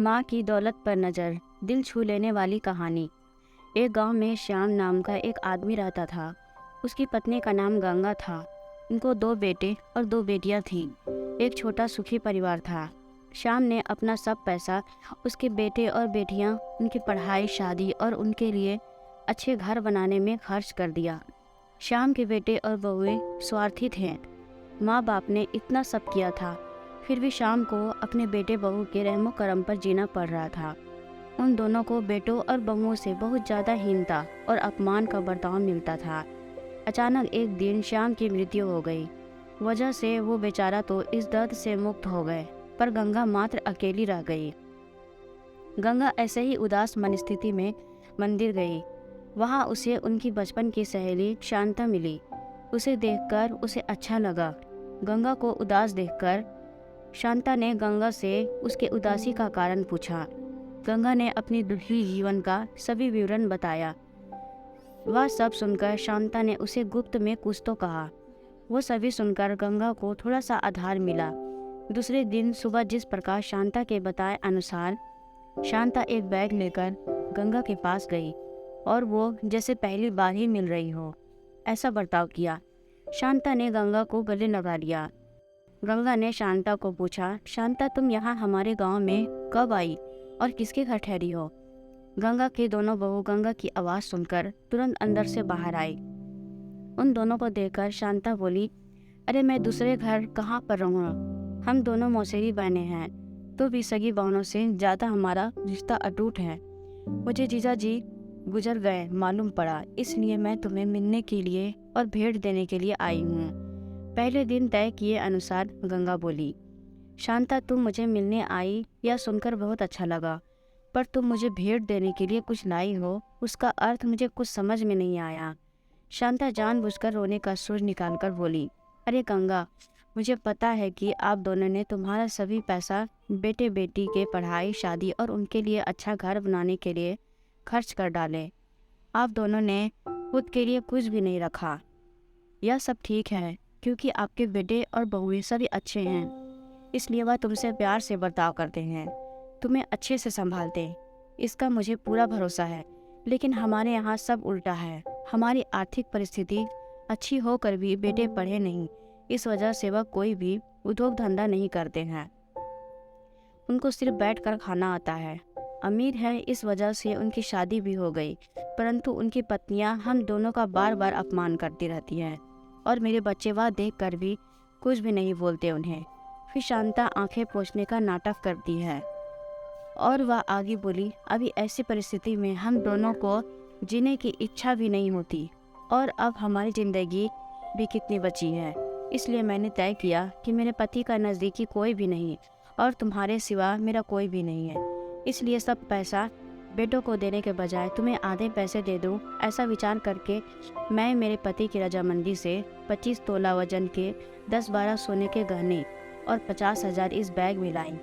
माँ की दौलत पर नज़र, दिल छू लेने वाली कहानी। एक गांव में श्याम नाम का एक आदमी रहता था। उसकी पत्नी का नाम गंगा था। उनको 2 बेटे और 2 बेटियां थीं। एक छोटा सुखी परिवार था। श्याम ने अपना सब पैसा उसके बेटे और बेटियां, उनकी पढ़ाई, शादी और उनके लिए अच्छे घर बनाने में खर्च कर दिया। श्याम के बेटे और बहुएं स्वार्थी थे। माँ बाप ने इतना सब किया था, फिर भी श्याम को अपने बेटे बहू के रहमो करम पर जीना पड़ रहा था। उन दोनों को बेटों और बहुओं से बहुत ज़्यादा हीनता और अपमान का बर्ताव मिलता था। अचानक एक दिन श्याम की मृत्यु हो गई। वजह से वो बेचारा तो इस दर्द से मुक्त हो गए, पर गंगा मात्र अकेली रह गई। गंगा ऐसे ही उदास मन स्थिति में मंदिर गई। वहाँ उसे उनकी बचपन की सहेली शांता मिली। उसे देखकर उसे अच्छा लगा। गंगा को उदास देखकर शांता ने गंगा से उसके उदासी का कारण पूछा। गंगा ने अपनी दुखी जीवन का सभी विवरण बताया। वह सब सुनकर शांता ने उसे गुप्त में कुछ तो कहा। वो सभी सुनकर गंगा को थोड़ा सा आधार मिला। दूसरे दिन सुबह जिस प्रकार शांता के बताए अनुसार शांता एक बैग लेकर गंगा के पास गई और वो जैसे पहली बार ही मिल रही हो ऐसा बर्ताव किया। शांता ने गंगा को गले लगा लिया। गंगा ने शांता को पूछा, शांता तुम यहाँ हमारे गांव में कब आई और किसके घर ठहरी हो? गंगा के दोनों बहू गंगा की आवाज़ सुनकर तुरंत अंदर से बाहर आई। उन दोनों को देखकर शांता बोली, अरे मैं दूसरे घर कहाँ पर रहूँगा? हम दोनों मौसेरी बहनें हैं, तो भी सगी बहनों से ज़्यादा हमारा रिश्ता अटूट है। मुझे जीजा जी गुजर गए मालूम पड़ा, इसलिए मैं तुम्हें मिलने के लिए और भेंट देने के लिए आई हूँ। पहले दिन तय किए अनुसार गंगा बोली, शांता तुम मुझे मिलने आई यह सुनकर बहुत अच्छा लगा, पर तुम मुझे भेंट देने के लिए कुछ लाई हो, उसका अर्थ मुझे कुछ समझ में नहीं आया। शांता जानबूझकर रोने का सुर निकालकर बोली, अरे गंगा, मुझे पता है कि आप दोनों ने तुम्हारा सभी पैसा बेटे बेटी के पढ़ाई, शादी और उनके लिए अच्छा घर बनाने के लिए खर्च कर डाले। आप दोनों ने खुद के लिए कुछ भी नहीं रखा। यह सब ठीक है क्योंकि आपके बेटे और बहुएं सभी अच्छे हैं, इसलिए वह तुमसे प्यार से बर्ताव करते हैं, तुम्हें अच्छे से संभालते हैं, इसका मुझे पूरा भरोसा है। लेकिन हमारे यहाँ सब उल्टा है। हमारी आर्थिक परिस्थिति अच्छी होकर भी बेटे पढ़े नहीं, इस वजह से वह कोई भी उद्योग धंधा नहीं करते हैं। उनको सिर्फ बैठकर खाना आता है। अमीर है, इस वजह से उनकी शादी भी हो गई, परंतु उनकी पत्नियां हम दोनों का बार बार अपमान करती रहती हैं और मेरे बच्चे वह देखकर भी कुछ भी नहीं बोलते उन्हें। फिर शांता आंखें पोंछने का नाटक करती है और वह आगे बोली, अभी ऐसी परिस्थिति में हम दोनों को जीने की इच्छा भी नहीं होती और अब हमारी ज़िंदगी भी कितनी बची है। इसलिए मैंने तय किया कि मेरे पति का नज़दीकी कोई भी नहीं और तुम्हारे सिवा मेरा कोई भी नहीं है, इसलिए सब पैसा बेटों को देने के बजाय तुम्हें आधे पैसे दे दूं। ऐसा विचार करके मैं मेरे पति की रजामंदी से 25 तोला वजन के 10-12 सोने के गहने और 50,000 इस बैग में लाई।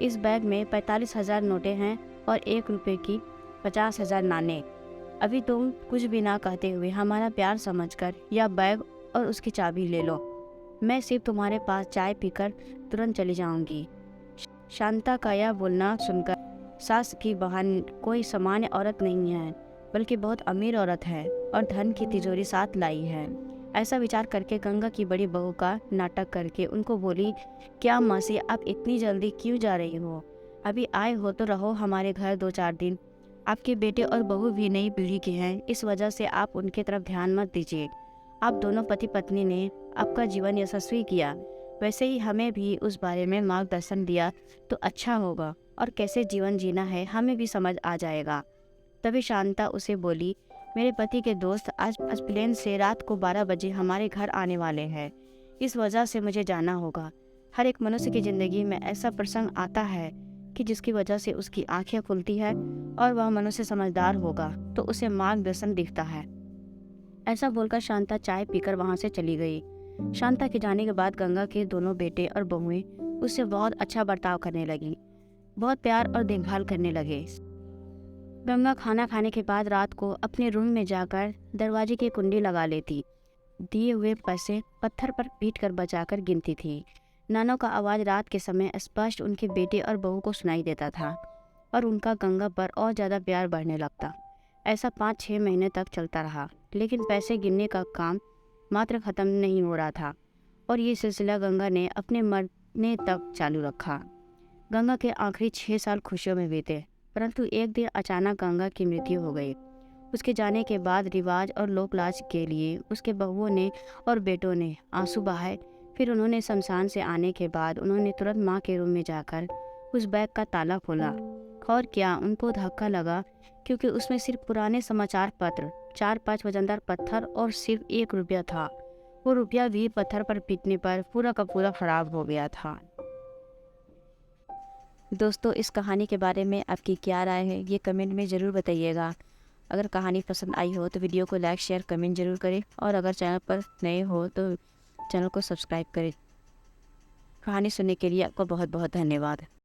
इस बैग में 45,000 नोटें हैं और 1 रुपये की 50,000 नाणे। अभी तुम कुछ भी ना कहते हुए हमारा प्यार समझकर यह बैग और उसकी चाबी ले लो। मैं सिर्फ तुम्हारे पास चाय पीकर तुरंत चली जाऊंगी। शांता का यह बोलना सुनकर सास की बहन कोई सामान्य औरत नहीं है, बल्कि बहुत अमीर औरत है और धन की तिजोरी साथ लाई है। ऐसा विचार करके गंगा की बड़ी बहू का नाटक करके उनको बोली, क्या मासी आप इतनी जल्दी क्यों जा रही हो? अभी आए हो तो रहो हमारे घर 2-4 दिन। आपके बेटे और बहू भी नई पीढ़ी के हैं, इस वजह से आप उनकी तरफ ध्यान मत दीजिए। आप दोनों पति पत्नी ने आपका जीवन यशस्वी किया, वैसे ही हमें भी उस बारे में मार्गदर्शन दिया तो अच्छा होगा और कैसे जीवन जीना है हमें भी समझ आ जाएगा। तभी शांता उसे बोली, मेरे पति के दोस्त आज प्लेन से रात को 12 बजे हमारे घर आने वाले हैं, इस वजह से मुझे जाना होगा। हर एक मनुष्य की ज़िंदगी में ऐसा प्रसंग आता है कि जिसकी वजह से उसकी आंखें खुलती है और वह मनुष्य समझदार होगा तो उसे मार्गदर्शन दिखता है। ऐसा बोलकर शांता चाय पीकर वहाँ से चली गई। शांता के जाने के बाद गंगा के दोनों बेटे और बहुएं उससे बहुत अच्छा बर्ताव करने लगी, बहुत प्यार और देखभाल करने लगे। गंगा खाना खाने के बाद रात को अपने रूम में जाकर दरवाजे की कुंडी लगा लेती। दिए हुए पैसे पत्थर पर पीट कर बचाकर गिनती थी। नानों का आवाज़ रात के समय स्पष्ट उनके बेटे और बहू को सुनाई देता था और उनका गंगा पर और ज़्यादा प्यार बढ़ने लगता। ऐसा 5-6 महीने तक चलता रहा, लेकिन पैसे गिनने का काम मात्र ख़त्म नहीं हो रहा था और ये सिलसिला गंगा ने अपने मरने तक चालू रखा। गंगा के आखिरी 6 साल खुशियों में बीते, परंतु एक दिन अचानक गंगा की मृत्यु हो गई। उसके जाने के बाद रिवाज और लोक लाज के लिए उसके बहुओं ने और बेटों ने आंसू बहाए। फिर उन्होंने शमशान से आने के बाद उन्होंने तुरंत माँ के रूम में जाकर उस बैग का ताला खोला और क्या उनको धक्का लगा, क्योंकि उसमें सिर्फ पुराने समाचार पत्र, 4-5 वजनदार पत्थर और सिर्फ 1 रुपया था। वो रुपया भी पत्थर पर पीटने पर पूरा का पूरा खराब हो गया था। दोस्तों, इस कहानी के बारे में आपकी क्या राय है, ये कमेंट में ज़रूर बताइएगा। अगर कहानी पसंद आई हो तो वीडियो को लाइक, शेयर, कमेंट ज़रूर करें और अगर चैनल पर नए हो तो चैनल को सब्सक्राइब करें। कहानी सुनने के लिए आपका बहुत बहुत धन्यवाद।